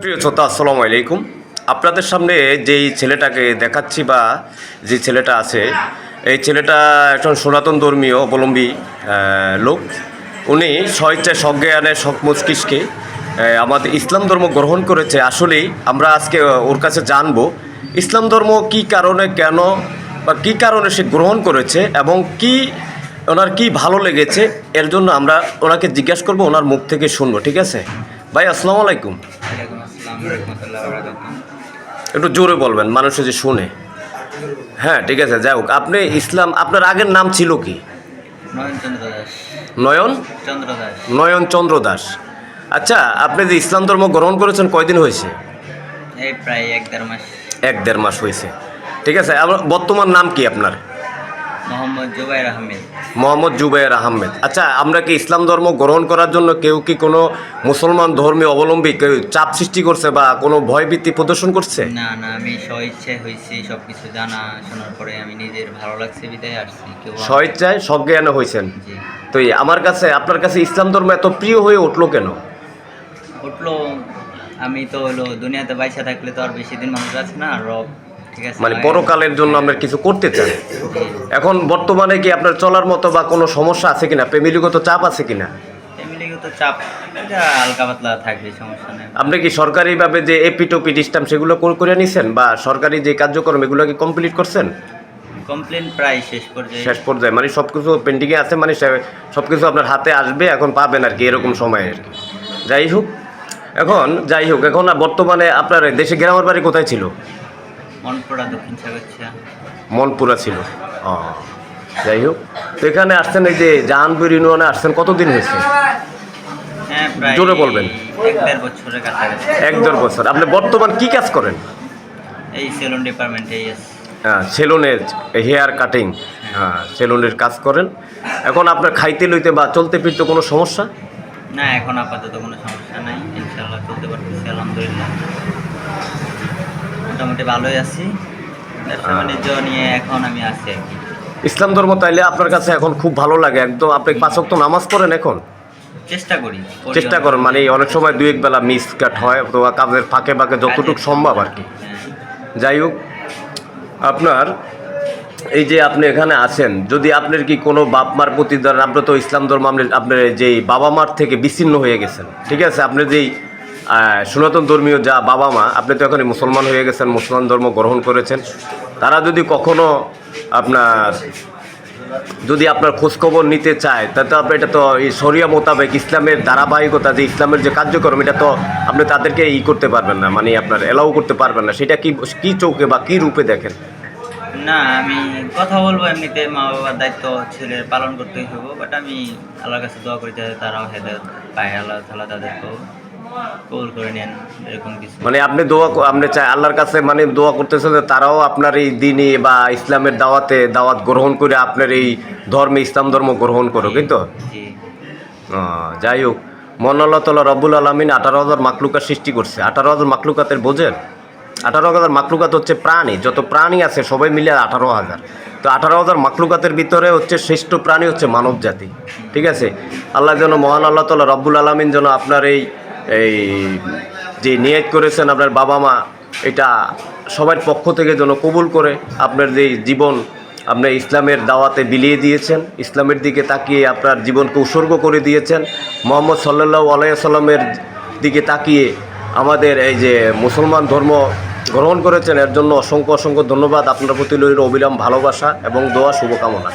প্রিয় শ্রোতা, আসসালামু আলাইকুম। আপনাদের সামনে যেই ছেলেটাকে দেখাচ্ছি বা যে ছেলেটা আছে, এই ছেলেটা একজন সনাতন ধর্মীয় অবলম্বী লোক। উনি স্বেচ্ছায় সজ্ঞানে মস্তিষ্কে আমাদের ইসলাম ধর্ম গ্রহণ করেছে। আসলেই আমরা আজকে ওর কাছে জানবো ইসলাম ধর্ম কী কারণে, কেন বা কী কারণে সে গ্রহণ করেছে এবং কি ওনার কি ভালো লেগেছে। এর জন্য আমরা ওনাকে জিজ্ঞাসা করবো, ওনার মুখ থেকে শুনবো। ঠিক আছে ভাই, আসসালামু আলাইকুম। একটু জোরে বলবেন, মানুষে যে শুনে। হ্যাঁ, ঠিক আছে। যাই হোক, আপনি ইসলাম, আপনার আগের নাম ছিল কি? নয়ন চন্দ্র দাস। আচ্ছা, আপনি যে ইসলাম ধর্ম গ্রহণ করেছেন কয়দিন হয়েছে? এই প্রায় 1-1.5 মাস। 1-1.5 মাস হয়েছে। ঠিক আছে। বর্তমান নাম কি আপনার? মোহাম্মদ জুবায়ের আহমেদ। আচ্ছা, আমরা কি ইসলাম ধর্ম গ্রহণ করার জন্য কেউ কি কোনো মুসলমান ধর্মীয় অবলম্বী কেউ চাপ সৃষ্টি করছে বা কোনো ভয়ভীতি প্রদর্শন করছে? না, আমি স্বইচ্ছায় হয়েছি। সব কিছু জানা শোনার পরে আমি নিজের ভালো লাগছে বিদায় আসছি। স্বইচ্ছায় সজ্ঞানে হয়েছেন? তো আমার কাছে, আপনার কাছে ইসলাম ধর্ম এত প্রিয় হয়ে উঠলো কেন? আমি তো দুনিয়াতে বাইসা থাকলে তো আর বেশি দিন মানুষ আছে না, রব মানে পরকালের জন্য আমরা কিছু করতে চাই। এখন বর্তমানে কি আপনার চলার মতো বা কোনো সমস্যা আছে কিনা? ফ্যামিলিগত চাপ আছে কিনা? ফ্যামিলিগত চাপ হালকা পাতলা থাকবে, সমস্যা নেই। আপনি কি সরকারিভাবে যে এপিটোপি সিস্টেম সেগুলো করে নিছেন বা সরকারি যে কার্যক্রম এগুলো কি কমপ্লিট করছেন? কমপ্লেন প্রায় শেষ পর্যায়ে মানে সব কিছু পেন্ডিংয়ে আছে, মানে সব কিছু আপনার হাতে আসবে, এখন পাবেন আর কি, এরকম সময় আর কি। যাই হোক, এখন বর্তমানে আপনার দেশে গ্রামের বাড়ি কোথায় ছিল? মনপুরা, দক্ষিণ সাগরছা। মনপুরা ছিল। যাই হোক, তো এখানে আসছেন, এই যে জাহানপুর ইউনিয়নে আসছেন কতদিন হয়েছে? হ্যাঁ, প্রায় জোরে বলবেন। 1-1.5 বছরের কাছাকাছি। 1-1.5 বছর। আপনি বর্তমান কি কাজ করেন? এই সেলুন ডিপার্টমেন্টে। হ্যাঁ, সেলুনের হেয়ার কাটিং। হ্যাঁ, সেলুনের কাজ করেন। এখন আপনার খাইতে লইতে বা চলতে ফিরতে কোনো সমস্যা? না, এখন আপাতত কোনো সমস্যা নাই, ইনশাআল্লাহ চলতে পারতেছি, আলহামদুলিল্লাহ। মোটামুটি ভালোই আছি। ব্যবসা বাণিজ্য নিয়ে এখন আমি আছি আর কি। ইসলাম ধর্ম তাইলে আপনার কাছে এখন খুব ভালো লাগে একদম? আপনি 5 ওয়াক্ত নামাজ পড়েন এখন? চেষ্টা করেন, মানে অনেক সময় 2-1 বেলা মিস কাট হয়, তো কাজের ফাঁকে যতটুকু সম্ভব আর কি। যাই হোক, আপনার এই যে আপনি এখানে আছেন, যদি আপনার কি কোনো বাপ মার প্রতি, ধরেন আপনি তো ইসলাম ধর্ম, আপনার যেই বাবা মার থেকে বিচ্ছিন্ন হয়ে গেছেন, ঠিক আছে, আপনি যেই সনাতন ধর্মীয় যা বাবা মা, আপনি তো এখন মুসলমান হয়ে গেছেন, মুসলমান ধর্ম গ্রহণ করেছেন, তারা যদি কখনো আপনার খোঁজখবর নিতে চায়, তাতে আপনি এটা তো এই শরিয়া মোতাবেক ইসলামের ধারাবাহিকতা, যে ইসলামের যে কার্যক্রম, এটা তো আপনি তাদেরকে করতে পারবেন না, মানে আপনার এলাও করতে পারবেন না। সেটা কি চোখে বা কি রূপে দেখেন? না, আমি কথা বলবো, এমনিতে মা বাবার দায়িত্ব ছেলের পালন করতেই হবে, বাট আমি আল্লাহর কাছে দোয়া করি যাতে তারাও হেদায়েত পায়, আল্লাহ তাআলা তাদেরকেও কবুল করে নেন, এরকম কিছু। মানে আপনি চাই আল্লাহর কাছে, মানে দোয়া করতেছেন যে তারাও আপনার এই দ্বীনি বা ইসলামের দাওয়াত গ্রহণ করে আপনার এই ধর্মে, ইসলাম ধর্ম গ্রহণ করো, কিন্তু যাই হোক, মহান আল্লাহ তাআলা রব্বুল আলামিন 18,000 মাখলুকাত সৃষ্টি করছে। 18,000 মাখলুকাতের বোঝেন? 18,000 মাখলুকাত হচ্ছে প্রাণী, যত প্রাণী আছে সবাই মিলে 18,000। তো 18,000 মাখলুকাতের ভিতরে হচ্ছে শ্রেষ্ঠ প্রাণী হচ্ছে মানব জাতি। ঠিক আছে। আল্লাহ যেন, মহান আল্লাহ তাআলা রব্বুল আলামিন যেন আপনার এই যে নিয়ত করেছেন আপনার বাবা মা, এটা সবার পক্ষ থেকে যেন কবুল করে, আপনার যে জীবন আপনি ইসলামের দাওয়াতে বিলিয়ে দিয়েছেন, ইসলামের দিকে তাকিয়ে আপনার জীবনকে উৎসর্গ করে দিয়েছেন, মুহাম্মদ সাল্লাল্লাহু আলাইহি ওয়াসাল্লামের দিকে তাকিয়ে আমাদের এই যে মুসলমান ধর্ম গ্রহণ করেছেন, এর জন্য অসংখ্য ধন্যবাদ। আপনার প্রতি রইল অবিরাম ভালোবাসা এবং দোয়া, শুভকামনা।